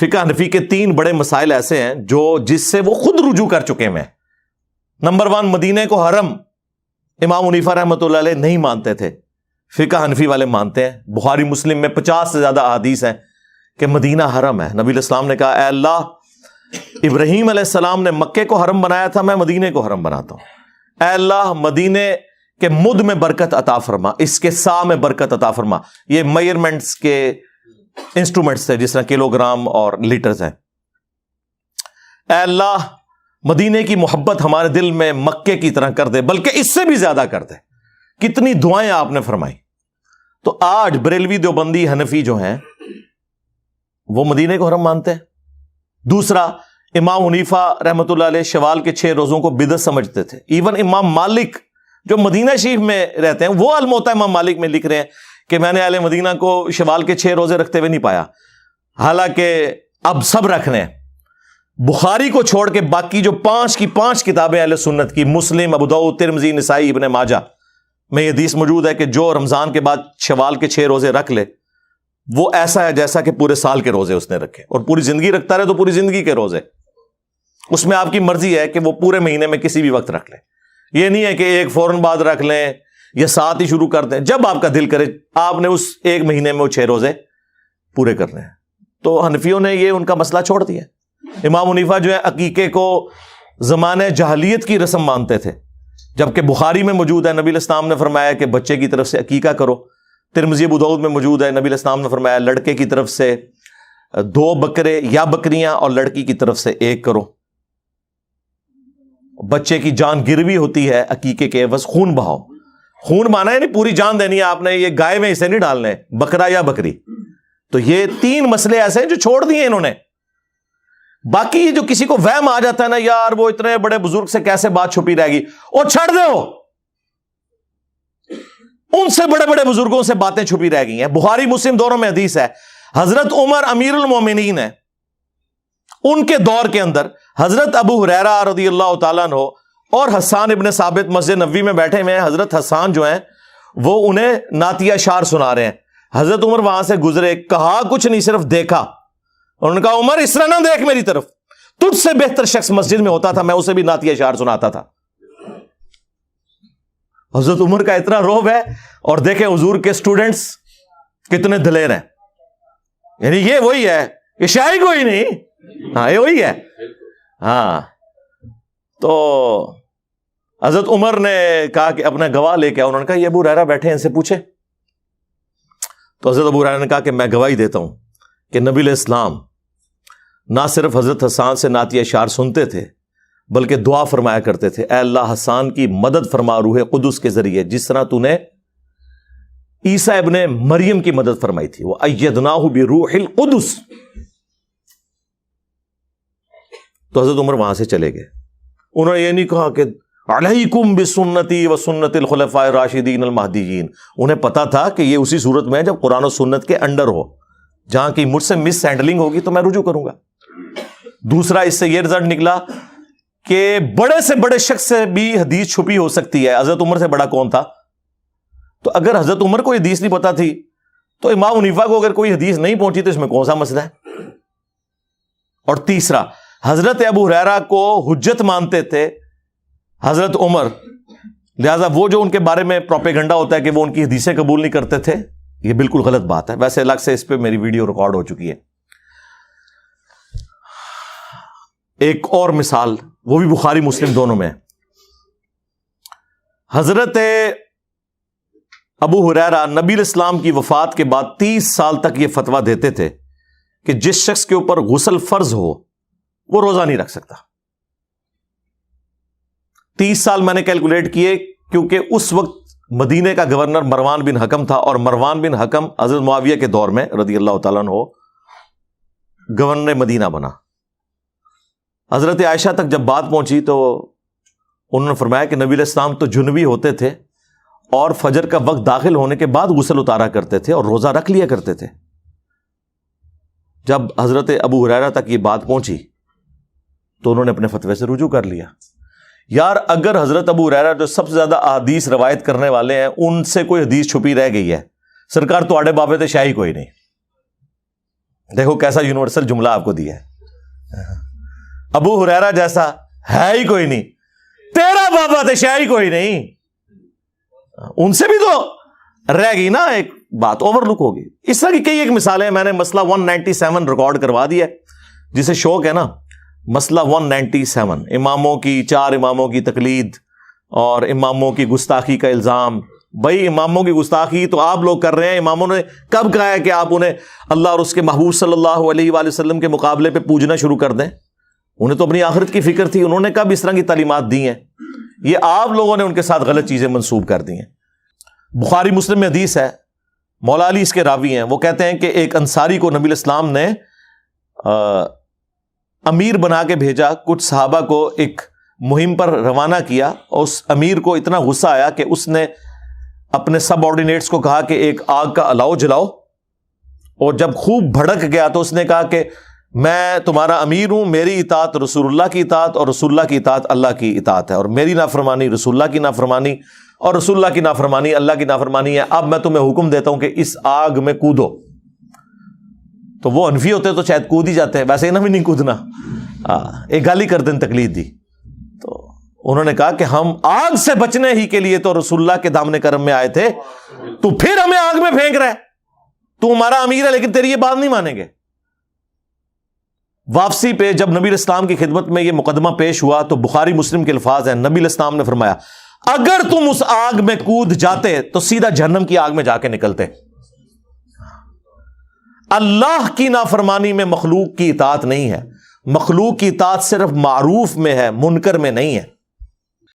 فقہ حنفی کے 3 بڑے مسائل ایسے ہیں جس سے وہ خود رجوع کر چکے ہیں. نمبر 1، مدینے کو حرم امام حنیفہ رحمۃ اللہ علیہ نہیں مانتے تھے، فقہ حنفی والے مانتے ہیں. بخاری مسلم میں 50 سے زیادہ احادیث ہیں کہ مدینہ حرم ہے. نبی علیہ السلام نے کہا اے اللہ، ابراہیم علیہ السلام نے مکے کو حرم بنایا تھا، میں مدینے کو حرم بناتا ہوں. اے اللہ، مدینے کے مد میں برکت عطا فرما، اس کے سا میں برکت عطا فرما. یہ میئرمنٹس کے انسٹرومنٹس تھے، جس طرح کلو گرام اور لیٹرز ہیں. اے اللہ، مدینے کی محبت ہمارے دل میں مکے کی طرح کر دے، بلکہ اس سے بھی زیادہ کر دے. کتنی دعائیں آپ نے فرمائی. تو آج بریلوی دیوبندی حنفی جو ہیں وہ مدینے کو حرم مانتے ہیں. دوسرا، امام حنیفہ رحمۃ اللہ علیہ شوال کے 6 روزوں کو بدعت سمجھتے تھے. ایون امام مالک جو مدینہ شریف میں رہتے ہیں، وہ الموطا امام مالک میں لکھ رہے ہیں کہ میں نے اہل مدینہ کو شوال کے 6 روزے رکھتے ہوئے نہیں پایا، حالانکہ اب سب رکھنے ہیں. بخاری کو چھوڑ کے باقی جو 5 کی 5 کتابیں اہل سنت کی، مسلم، ابو داؤد، ترمذی، نسائی، ابن ماجہ میں یہ حدیث موجود ہے کہ جو رمضان کے بعد شوال کے 6 روزے رکھ لے وہ ایسا ہے جیسا کہ پورے سال کے روزے اس نے رکھے، اور پوری زندگی رکھتا رہے تو پوری زندگی کے روزے. اس میں آپ کی مرضی ہے کہ وہ پورے مہینے میں کسی بھی وقت رکھ لیں. یہ نہیں ہے کہ ایک فوراً بعد رکھ لیں یا ساتھ ہی شروع کر دیں، جب آپ کا دل کرے آپ نے اس ایک مہینے میں وہ 6 روزے پورے کرنے ہیں. تو حنفیوں نے یہ ان کا مسئلہ چھوڑ دیا. امام حنیفہ جو ہے عقیقے کو زمانہ جاہلیت کی رسم مانتے تھے، جبکہ بخاری میں موجود ہے نبی علیہ السلام نے فرمایا کہ بچے کی طرف سے عقیقہ کرو. ترمذی ابو داؤد میں موجود ہے نبی علیہ السلام نے فرمایا لڑکے کی طرف سے 2 بکرے یا بکریاں اور لڑکی کی طرف سے 1 کرو. بچے کی جان گروی ہوتی ہے عقیقے کے عوض خون بہاؤ. خون مانا ہے نہیں پوری جان دینی ہے آپ نے، یہ گائے میں اسے نہیں ڈالنے، بکرا یا بکری. تو یہ 3 مسئلے ایسے ہیں جو چھوڑ دیے انہوں نے. باقی جو کسی کو وہم آ جاتا ہے نا، یار وہ اتنے بڑے بزرگ سے کیسے بات چھپی رہے گی، اور چھڑ دو، ان سے بڑے بڑے بزرگوں سے باتیں چھپی رہ گئی ہیں. بخاری مسلم دونوں میں حدیث ہے، حضرت عمر امیر المومنین ہے، ان کے دور کے اندر حضرت ابو ہریرہ رضی اللہ تعالیٰ عنہ اور حسان ابن ثابت مسجد نبوی میں بیٹھے ہوئے ہیں. حضرت حسان جو ہیں وہ انہیں نعتیہ اشعار سنا رہے ہیں. حضرت عمر وہاں سے گزرے، کہا کچھ نہیں، صرف دیکھا. انہوں نے کہا عمر اس طرح نہ دیکھ میری طرف، تجھ سے بہتر شخص مسجد میں ہوتا تھا، میں اسے بھی نعتیہ اشعار سناتا تھا. حضرت عمر کا اتنا روب ہے، اور دیکھیں حضور کے اسٹوڈنٹس کتنے دلیر ہیں. یعنی یہ وہی ہے، یہ شاعری کوئی نہیں، ہاں یہ وہی ہے. ہاں تو حضرت عمر نے کہا کہ اپنا گواہ لے کے آؤ. انہوں نے کہا یہ ابو ہریرہ بیٹھے ہیں، ان سے پوچھے. تو حضرت ابو ہریرہ نے کہا کہ میں گواہی دیتا ہوں کہ نبی علیہ السلام نہ صرف حضرت حسان سے نعتیہ اشعار سنتے تھے بلکہ دعا فرمایا کرتے تھے، اے اللہ حسان کی مدد فرما روح قدس کے ذریعے، جس طرح تو نے عیسیٰ ابن مریم کی مدد فرمائی تھی. وہ ایدناہ بروح القدس. تو حضرت عمر وہاں سے چلے گئے. انہوں نے یہ نہیں کہا کہ علیکم بسنتی و سنت الخلفاء الراشدین المہدیین. انہیں پتا تھا کہ یہ اسی صورت میں ہے جب قرآن و سنت کے انڈر ہو، جہاں کی مجھ سے مس ہینڈلنگ ہوگی تو میں رجوع کروں گا. دوسرا اس سے یہ رزلٹ نکلا کہ بڑے سے بڑے شخص سے بھی حدیث چھپی ہو سکتی ہے. حضرت عمر سے بڑا کون تھا؟ تو اگر حضرت عمر کو حدیث نہیں پتا تھی تو امام حنیفہ کو اگر کوئی حدیث نہیں پہنچی تو اس میں کون سا مسئلہ ہے؟ اور تیسرا، حضرت ابو ہریرہ کو حجت مانتے تھے حضرت عمر، لہذا وہ جو ان کے بارے میں پروپیگنڈا ہوتا ہے کہ وہ ان کی حدیثیں قبول نہیں کرتے تھے، یہ بالکل غلط بات ہے. ویسے الگ سے اس پہ میری ویڈیو ریکارڈ ہو چکی ہے. ایک اور مثال، وہ بھی بخاری مسلم دونوں میں. حضرت ابو ہریرہ نبی علیہ السلام کی وفات کے بعد 30 سال تک یہ فتویٰ دیتے تھے کہ جس شخص کے اوپر غسل فرض ہو وہ روزہ نہیں رکھ سکتا. 30 سال میں نے کیلکولیٹ کیے، کیونکہ اس وقت مدینے کا گورنر مروان بن حکم تھا، اور مروان بن حکم حضرت معاویہ کے دور میں رضی اللہ تعالیٰ عنہ گورنر مدینہ بنا. حضرت عائشہ تک جب بات پہنچی تو انہوں نے فرمایا کہ نبی علیہ السلام تو جنبی ہوتے تھے اور فجر کا وقت داخل ہونے کے بعد غسل اتارا کرتے تھے اور روزہ رکھ لیا کرتے تھے. جب حضرت ابو ہریرہ تک یہ بات پہنچی تو انہوں نے اپنے فتوے سے رجوع کر لیا. یار اگر حضرت ابو ہریرہ جو سب سے زیادہ احادیث روایت کرنے والے ہیں ان سے کوئی حدیث چھپی رہ گئی ہے، سرکار تو آڑے بابے تے شاہی کوئی نہیں. دیکھو کیسا یونیورسل جملہ آپ کو دیا ہے. ابو ہریرہ جیسا ہے ہی کوئی نہیں, تیرا بابا تو شاید ہی کوئی نہیں. ان سے بھی تو رہ گئی نا ایک بات, اوور لک ہوگی. اس طرح کی کئی ایک مثالیں. میں نے مسئلہ 197 ریکارڈ کروا دیا ہے, جسے شوق ہے نا. مسئلہ 197, اماموں کی, 4 اماموں کی تقلید اور اماموں کی گستاخی کا الزام. بھائی اماموں کی گستاخی تو آپ لوگ کر رہے ہیں. اماموں نے کب کہا ہے کہ آپ انہیں اللہ اور اس کے محبوب صلی اللہ علیہ وآلہ وسلم کے مقابلے پہ پوجنا شروع کر دیں؟ انہیں تو اپنی آخرت کی فکر تھی. انہوں نے کب اس طرح کی تعلیمات دی ہیں؟ یہ آپ لوگوں نے ان کے ساتھ غلط چیزیں منسوب کر دی ہیں. بخاری مسلم میں حدیث ہے, مولا علی اس کے راوی ہیں. وہ کہتے ہیں کہ ایک انصاری کو نبی الاسلام نے امیر بنا کے بھیجا, کچھ صحابہ کو ایک مہم پر روانہ کیا, اور اس امیر کو اتنا غصہ آیا کہ اس نے اپنے سب آرڈینیٹس کو کہا کہ ایک آگ کا الاؤ جلاؤ. اور جب خوب بھڑک گیا تو اس نے کہا کہ میں تمہارا امیر ہوں, میری اطاعت رسول اللہ کی اطاعت اور رسول اللہ کی اطاعت اللہ کی اطاعت ہے, اور میری نافرمانی رسول اللہ کی نافرمانی اور رسول اللہ کی نافرمانی اللہ کی نافرمانی ہے. اب میں تمہیں حکم دیتا ہوں کہ اس آگ میں کودو. تو وہ حنفی ہوتے تو شاید کود ہی جاتے ہیں, ویسے انہیں بھی نہیں کودنا, ایک گالی کر دیں تقلید دی. تو انہوں نے کہا کہ ہم آگ سے بچنے ہی کے لیے تو رسول اللہ کے دامن کرم میں آئے تھے, تو پھر ہمیں آگ میں پھینک رہا ہے. تو ہمارا امیر ہے لیکن تیری یہ بات نہیں مانیں گے. واپسی پہ جب نبی الاسلام کی خدمت میں یہ مقدمہ پیش ہوا تو بخاری مسلم کے الفاظ ہیں, نبی الاسلام نے فرمایا اگر تم اس آگ میں کود جاتے تو سیدھا جہنم کی آگ میں جا کے نکلتے. اللہ کی نافرمانی میں مخلوق کی اطاعت نہیں ہے. مخلوق کی اطاعت صرف معروف میں ہے, منکر میں نہیں ہے.